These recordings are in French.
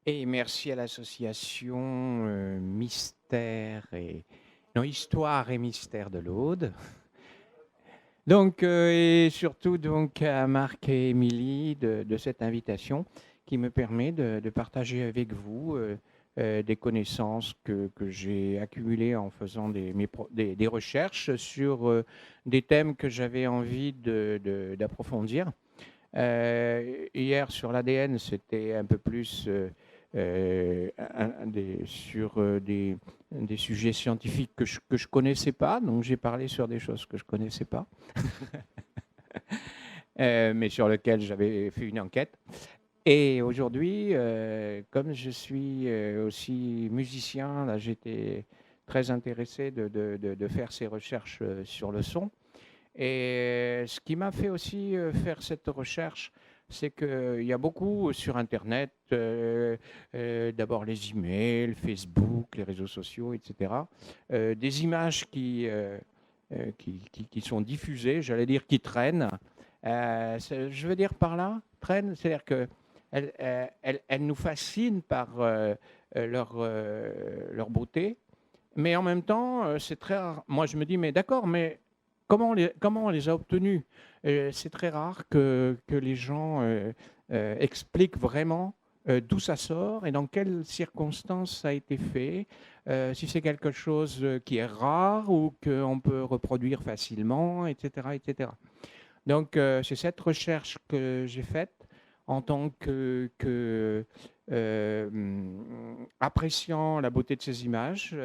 Et merci à l'association Mystère et non, Histoire et Mystère de l'Aude. Donc, et surtout donc à Marc et Émilie de cette invitation qui me permet de partager avec vous des connaissances que j'ai accumulées en faisant des recherches sur des thèmes que j'avais envie d'approfondir. Hier sur l'ADN, c'était un peu plus sur des sujets scientifiques que je connaissais pas, donc j'ai parlé sur des choses que je connaissais pas, mais sur lesquelles j'avais fait une enquête. Et aujourd'hui, comme je suis aussi musicien, là j'étais très intéressé de faire ces recherches sur le son. Et ce qui m'a fait aussi faire cette recherche, c'est qu'il y a beaucoup sur Internet, d'abord les emails, Facebook, les réseaux sociaux, etc., des images qui sont diffusées, j'allais dire qui traînent. Je veux dire par là, traînent, c'est-à-dire qu'elles nous fascinent par leur beauté, mais en même temps, c'est très rare. Moi, je me dis, mais d'accord, mais comment on les a obtenus? C'est très rare que les gens expliquent vraiment d'où ça sort et dans quelles circonstances ça a été fait, si c'est quelque chose qui est rare ou qu'on peut reproduire facilement, etc., etc. Donc, c'est cette recherche que j'ai faite en tant appréciant la beauté de ces images,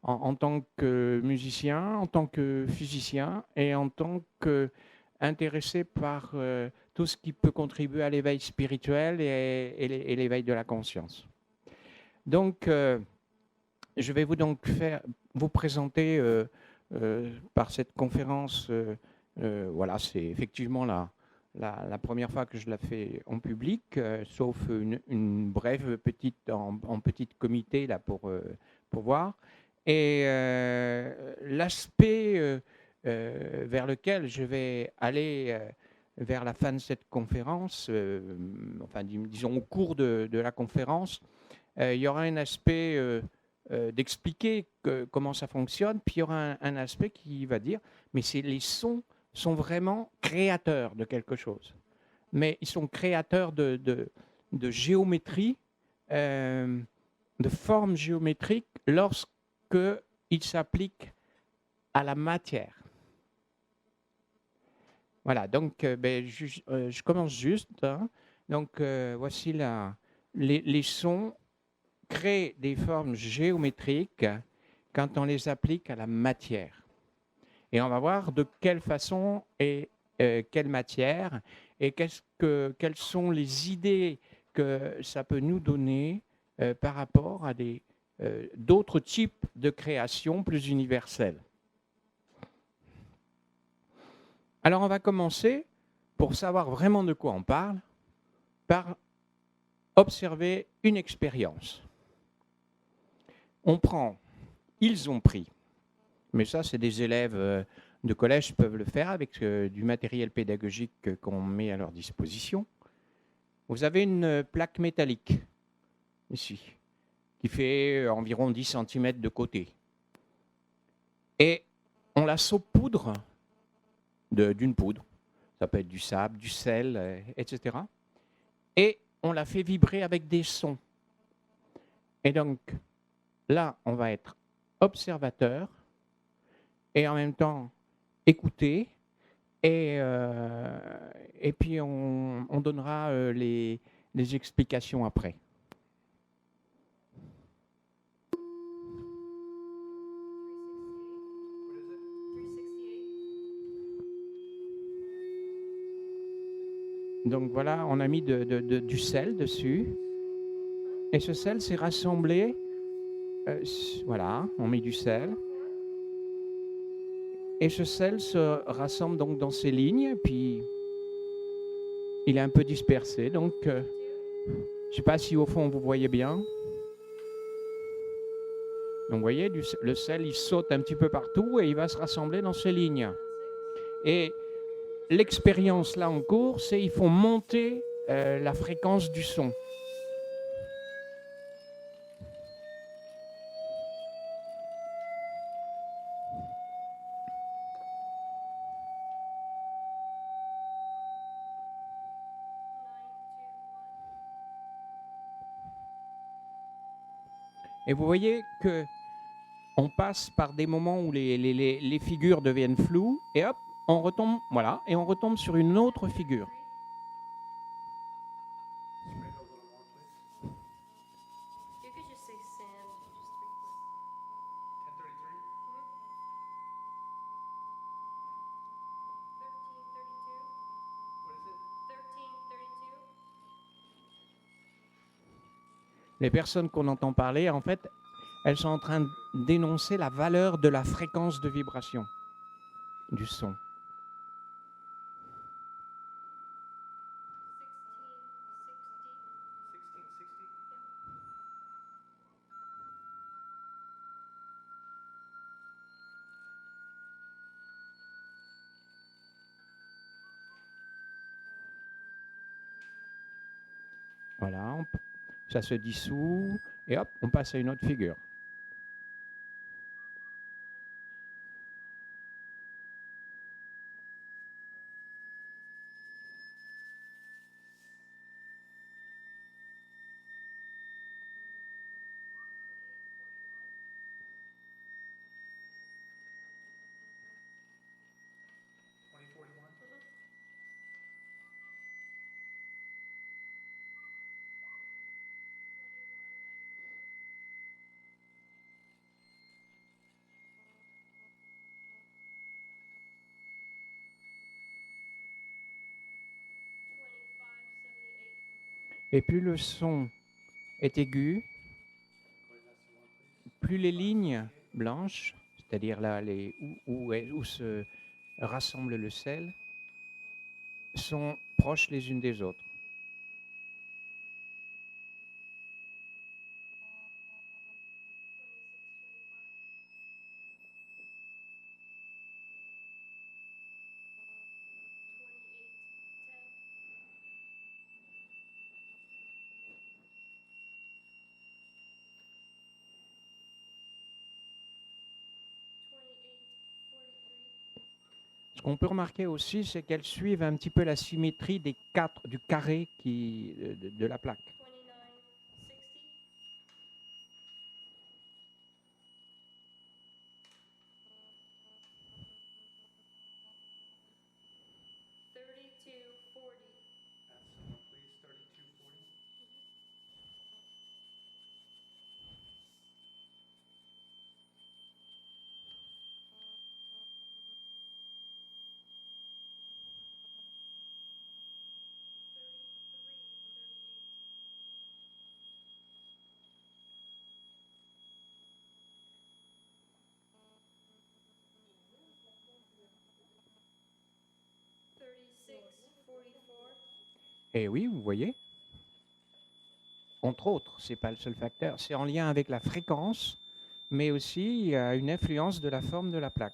en tant que musicien, en tant que physicien et en tant qu'intéressé par tout ce qui peut contribuer à l'éveil spirituel et l'éveil de la conscience. Donc, je vais vous présenter par cette conférence. Voilà, c'est effectivement la première fois que je la fais en public, sauf une brève en petit comité là, pour voir. Et l'aspect vers lequel je vais aller vers la fin de cette conférence, enfin disons au cours de la conférence, il y aura un aspect d'expliquer comment ça fonctionne, puis il y aura un aspect qui va dire, mais les sons sont vraiment créateurs de quelque chose. Mais ils sont créateurs de géométrie, de formes géométriques lorsqu'ils s'appliquent à la matière. Voilà, donc je commence juste. Hein. Donc voici les sons créent des formes géométriques quand on les applique à la matière. Et on va voir de quelle façon et quelle matière et quelles sont les idées que ça peut nous donner par rapport à d'autres types de créations plus universelles. Alors on va commencer, pour savoir vraiment de quoi on parle, par observer une expérience. Ils ont pris, mais ça c'est des élèves de collège peuvent le faire avec du matériel pédagogique qu'on met à leur disposition. Vous avez une plaque métallique, ici, qui fait environ 10 cm de côté. Et on la saupoudre d'une poudre. Ça peut être du sable, du sel, etc. Et on la fait vibrer avec des sons. Et donc, là, on va être observateur et en même temps écouter. Et puis, on donnera les explications après. Donc voilà, on a mis du sel dessus. Et ce sel s'est rassemblé. Voilà, on met du sel. Et ce sel se rassemble donc dans ces lignes, puis il est un peu dispersé. Donc, je ne sais pas si au fond vous voyez bien. Donc, vous voyez, le sel, il saute un petit peu partout et il va se rassembler dans ces lignes. Et l'expérience là en cours, c'est qu'ils font monter la fréquence du son. Et vous voyez que on passe par des moments où les figures deviennent floues, et hop, on retombe, voilà, et on retombe sur une autre figure. Les personnes qu'on entend parler, en fait, elles sont en train d'énoncer la valeur de la fréquence de vibration du son. Voilà, ça se dissout, et hop, on passe à une autre figure. Et plus le son est aigu, plus les lignes blanches, c'est-à-dire là où se rassemble le sel, sont proches les unes des autres. Ce qu'on peut remarquer aussi, c'est qu'elles suivent un petit peu la symétrie du carré de la plaque. Et oui, vous voyez, entre autres, ce n'est pas le seul facteur, c'est en lien avec la fréquence, mais aussi il y a une influence de la forme de la plaque.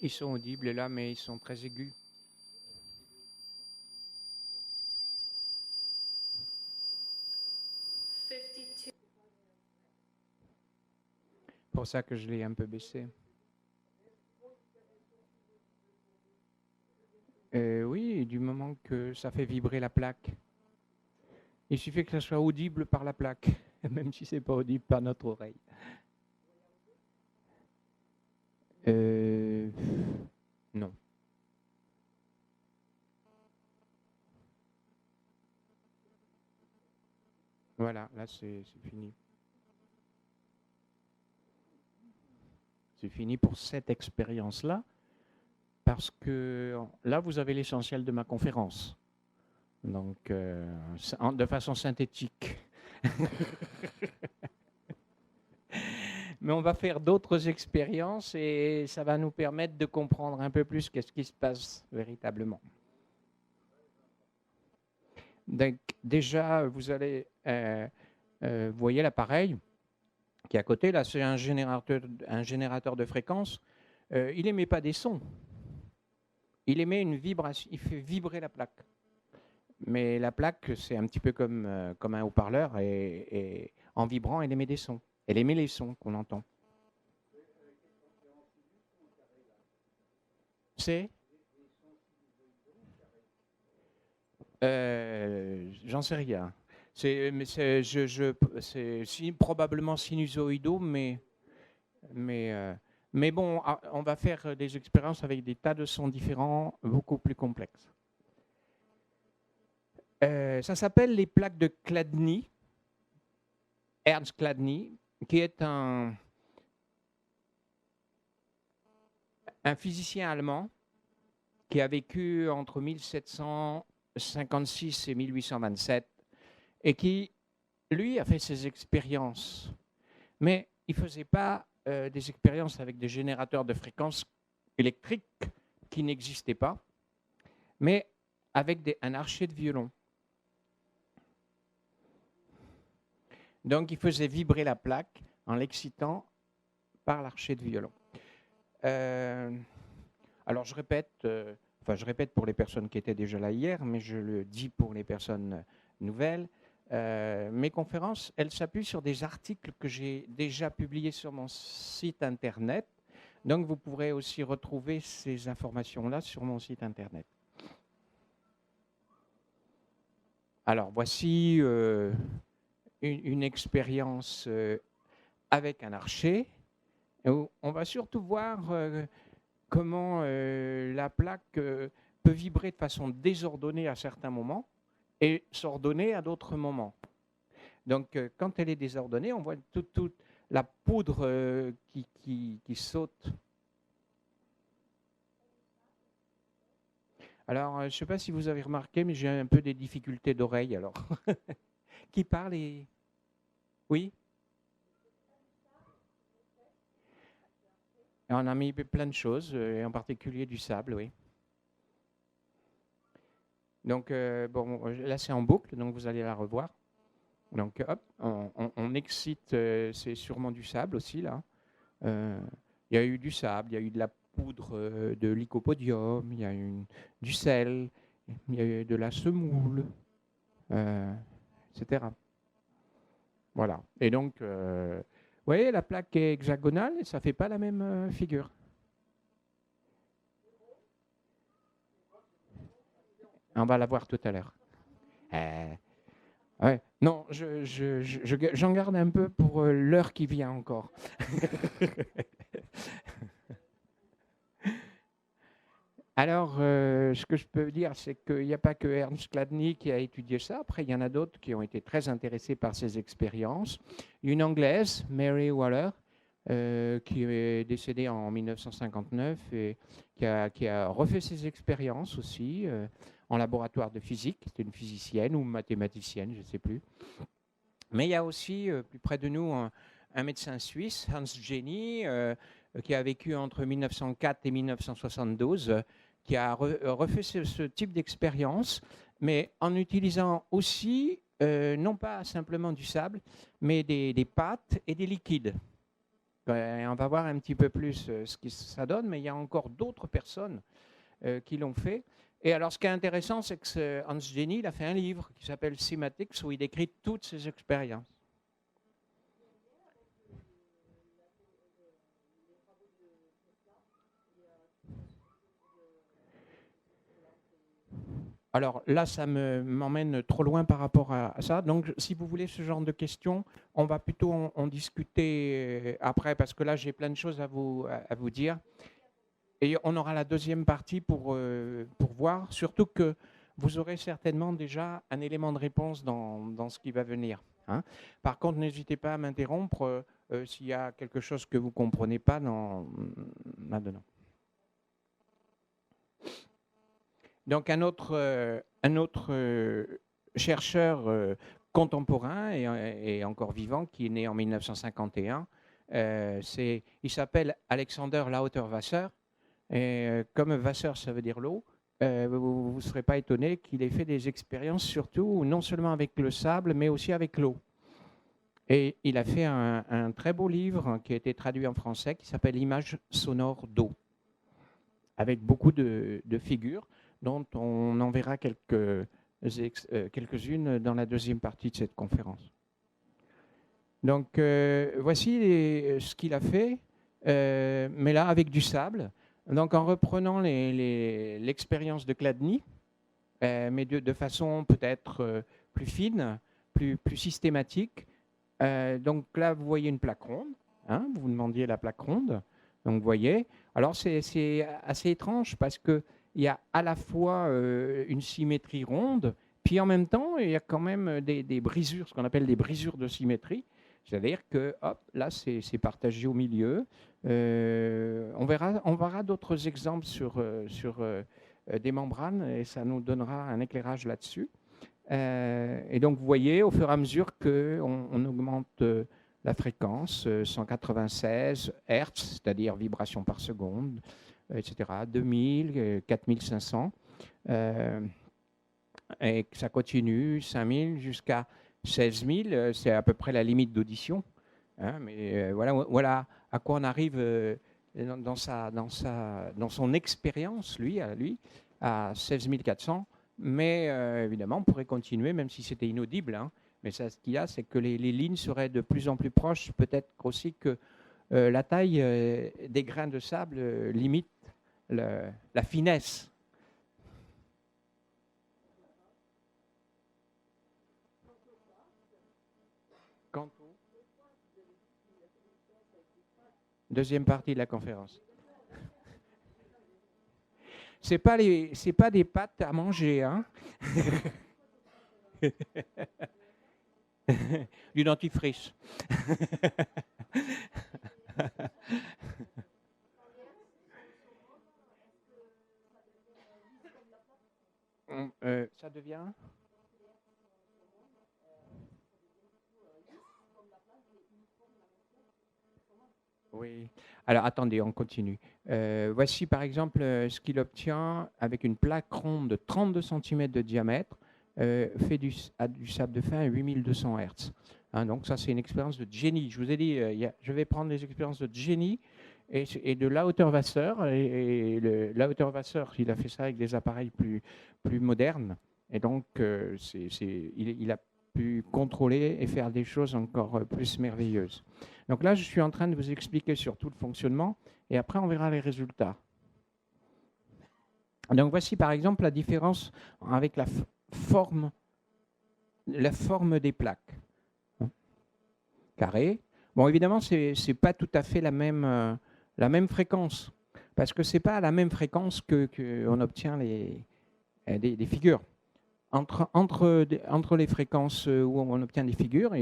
Ils sont audibles là, mais ils sont très aigus. C'est pour ça que je l'ai un peu baissé. Oui, du moment que ça fait vibrer la plaque. Il suffit que ça soit audible par la plaque, même si c'est pas audible par notre oreille. Non. Voilà, là c'est fini. C'est fini pour cette expérience-là, parce que là vous avez l'essentiel de ma conférence. Donc, de façon synthétique. Mais on va faire d'autres expériences et ça va nous permettre de comprendre un peu plus qu'est-ce qui se passe véritablement. Donc, déjà, vous allez, voyez l'appareil qui est à côté. Là, c'est un générateur de fréquences. Il n'émet pas des sons. Il émet une vibration. Il fait vibrer la plaque. Mais la plaque, c'est un petit peu comme un haut-parleur et en vibrant, elle émet des sons. Elle émet les sons qu'on entend. C'est j'en sais rien. C'est probablement sinusoïdaux, mais bon, on va faire des expériences avec des tas de sons différents, beaucoup plus complexes. Ça s'appelle les plaques de Chladni, Ernst Chladni, qui est un physicien allemand qui a vécu entre 1756 et 1827 et qui, lui, a fait ses expériences. Mais il ne faisait pas des expériences avec des générateurs de fréquences électriques qui n'existaient pas, mais avec un archet de violon. Donc, il faisait vibrer la plaque en l'excitant par l'archet de violon. Alors, je répète pour les personnes qui étaient déjà là hier, mais je le dis pour les personnes nouvelles. Mes conférences, elles s'appuient sur des articles que j'ai déjà publiés sur mon site internet. Donc, vous pourrez aussi retrouver ces informations-là sur mon site internet. Alors, voici une expérience avec un archet. On va surtout voir comment la plaque peut vibrer de façon désordonnée à certains moments et s'ordonner à d'autres moments. Donc, quand elle est désordonnée, on voit toute la poudre qui saute. Alors, je ne sais pas si vous avez remarqué, mais j'ai un peu des difficultés d'oreille, alors. Qui parle et... Oui? On a mis plein de choses, et en particulier du sable, oui. Donc, bon, là, c'est en boucle, donc vous allez la revoir. Donc, hop, on excite, c'est sûrement du sable aussi, là. Il y a eu du sable, il y a eu de la poudre de lycopodium, il y a eu du sel, il y a eu de la semoule, etc. Voilà. Et donc, vous voyez, la plaque est hexagonale et ça ne fait pas la même figure. On va la voir tout à l'heure. Ouais. Non, j'en garde un peu pour l'heure qui vient encore. Alors, ce que je peux dire, c'est qu'il n'y a pas que Ernst Chladni qui a étudié ça. Après, il y en a d'autres qui ont été très intéressés par ces expériences. Une Anglaise, Mary Waller, qui est décédée en 1959 et qui a refait ses expériences aussi en laboratoire de physique. C'était une physicienne ou mathématicienne, je ne sais plus. Mais il y a aussi, plus près de nous, un médecin suisse, Hans Jenny, qui a vécu entre 1904 et 1972, qui a refait ce type d'expérience, mais en utilisant aussi, non pas simplement du sable, mais des pâtes et des liquides. On va voir un petit peu plus ce que ça donne, mais il y a encore d'autres personnes qui l'ont fait. Et alors, ce qui est intéressant, c'est que Hans Jenny, il a fait un livre qui s'appelle Cymatics, où il décrit toutes ses expériences. Alors là, ça m'emmène trop loin par rapport à ça. Donc, si vous voulez ce genre de questions, on va plutôt en discuter après, parce que là, j'ai plein de choses à vous dire. Et on aura la deuxième partie pour voir, surtout que vous aurez certainement déjà un élément de réponse dans ce qui va venir. Hein. Par contre, n'hésitez pas à m'interrompre s'il y a quelque chose que vous ne comprenez pas là-dedans. Donc un autre chercheur contemporain et encore vivant qui est né en 1951, il s'appelle Alexander Lauterwasser. Et comme Wasser, ça veut dire l'eau, vous ne serez pas étonné qu'il ait fait des expériences surtout non seulement avec le sable, mais aussi avec l'eau. Et il a fait un très beau livre qui a été traduit en français qui s'appelle Images sonores d'eau, avec beaucoup de figures dont on en verra quelques-unes dans la deuxième partie de cette conférence. Donc voici ce qu'il a fait, mais là avec du sable. Donc en reprenant l'expérience de Chladni, mais de façon peut-être plus fine, plus systématique. Donc là, vous voyez une plaque ronde. Hein, vous vous demandiez la plaque ronde. Donc vous voyez. Alors c'est assez étrange parce qu'il y a à la fois une symétrie ronde, puis en même temps, il y a quand même des brisures, ce qu'on appelle des brisures de symétrie. C'est-à-dire que hop, là, c'est partagé au milieu. On verra d'autres exemples sur des membranes et ça nous donnera un éclairage là-dessus. Et donc, vous voyez, au fur et à mesure qu'on augmente la fréquence, 196 Hz, c'est-à-dire vibrations par seconde, etc., 2000, 4500, et que ça continue, 5000 jusqu'à 16 000, c'est à peu près la limite d'audition. Hein, mais voilà à quoi on arrive dans son expérience, lui, à 16 400. Mais évidemment, on pourrait continuer, même si c'était inaudible. Hein. Mais ça, ce qu'il y a, c'est que les lignes seraient de plus en plus proches. Peut-être aussi que la taille des grains de sable limite la finesse. Deuxième partie de la conférence. C'est pas des pâtes à manger, hein. Du dentifrice. Ça devient. Oui. Alors attendez, on continue. Voici par exemple ce qu'il obtient avec une plaque ronde de 32 cm de diamètre, fait du sable de fin à 8200 Hz. Hein, donc ça c'est une expérience de Jenny. Je vous ai dit, je vais prendre les expériences de Jenny et de Lauterwasser. Et Lauterwasser, il a fait ça avec des appareils plus modernes. Et donc il a pu contrôler et faire des choses encore plus merveilleuses. Donc là, je suis en train de vous expliquer surtout le fonctionnement et après, on verra les résultats. Donc voici par exemple la différence avec la forme des plaques. Carré. Bon, évidemment, ce n'est pas tout à fait la même fréquence parce que ce n'est pas à la même fréquence qu'on obtient des figures. Entre les fréquences où on obtient des figures,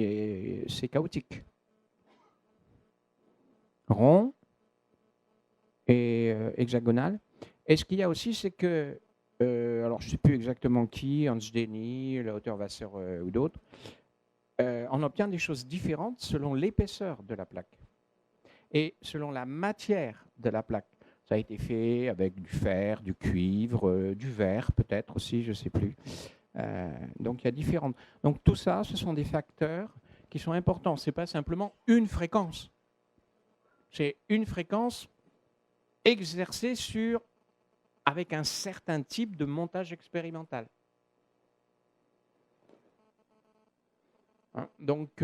c'est chaotique. Rond et hexagonal. Et ce qu'il y a aussi, c'est que, alors je ne sais plus exactement qui, Hans Jenny, Lauterwasser ou d'autres, on obtient des choses différentes selon l'épaisseur de la plaque et selon la matière de la plaque. Ça a été fait avec du fer, du cuivre, du verre peut-être aussi, je ne sais plus. Donc il y a différentes. Donc tout ça, ce sont des facteurs qui sont importants. Ce n'est pas simplement une fréquence. C'est une fréquence exercée avec un certain type de montage expérimental. Hein, donc,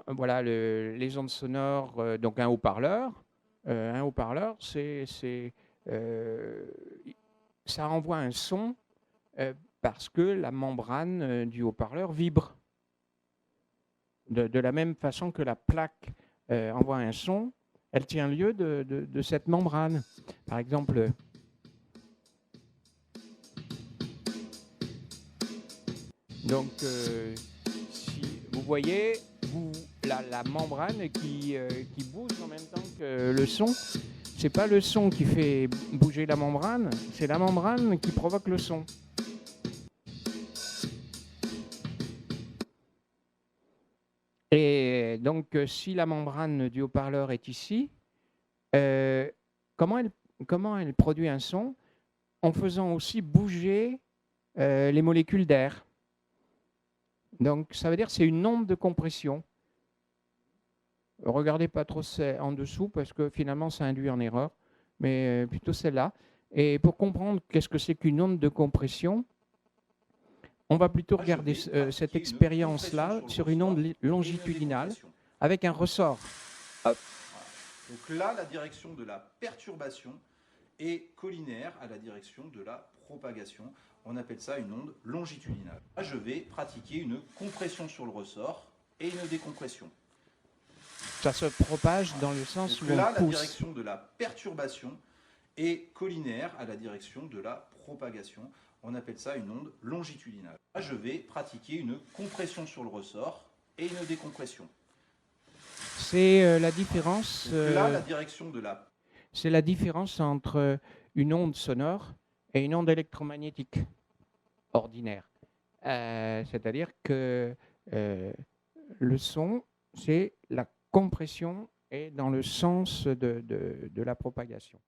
voilà, les ondes sonores, donc un haut-parleur, ça envoie un son parce que la membrane du haut-parleur vibre. De la même façon que la plaque envoie un son, elle tient lieu de cette membrane. Par exemple, donc si vous voyez la membrane qui bouge en même temps que le son, c'est pas le son qui fait bouger la membrane, c'est la membrane qui provoque le son. Et donc, si la membrane du haut-parleur est ici, comment elle produit un son? En faisant aussi bouger les molécules d'air. Donc, ça veut dire que c'est une onde de compression. Regardez pas trop en dessous parce que finalement, ça induit en erreur, mais plutôt celle-là. Et pour comprendre qu'est-ce que c'est qu'une onde de compression, on va plutôt regarder cette expérience-là sur une onde longitudinale avec un ressort. Hop. Donc là, la direction de la perturbation est collinaire à la direction de la propagation. On appelle ça une onde longitudinale. Là, je vais pratiquer une compression sur le ressort et une décompression. Ça se propage dans le sens où là, on pousse. La direction de la perturbation est collinaire à la direction de la propagation. On appelle ça une onde longitudinale. Là, je vais pratiquer une compression sur le ressort et une décompression. C'est la différence. Là, la direction de la... C'est la différence entre une onde sonore et une onde électromagnétique ordinaire. C'est-à-dire que le son, c'est la compression et dans le sens de la propagation.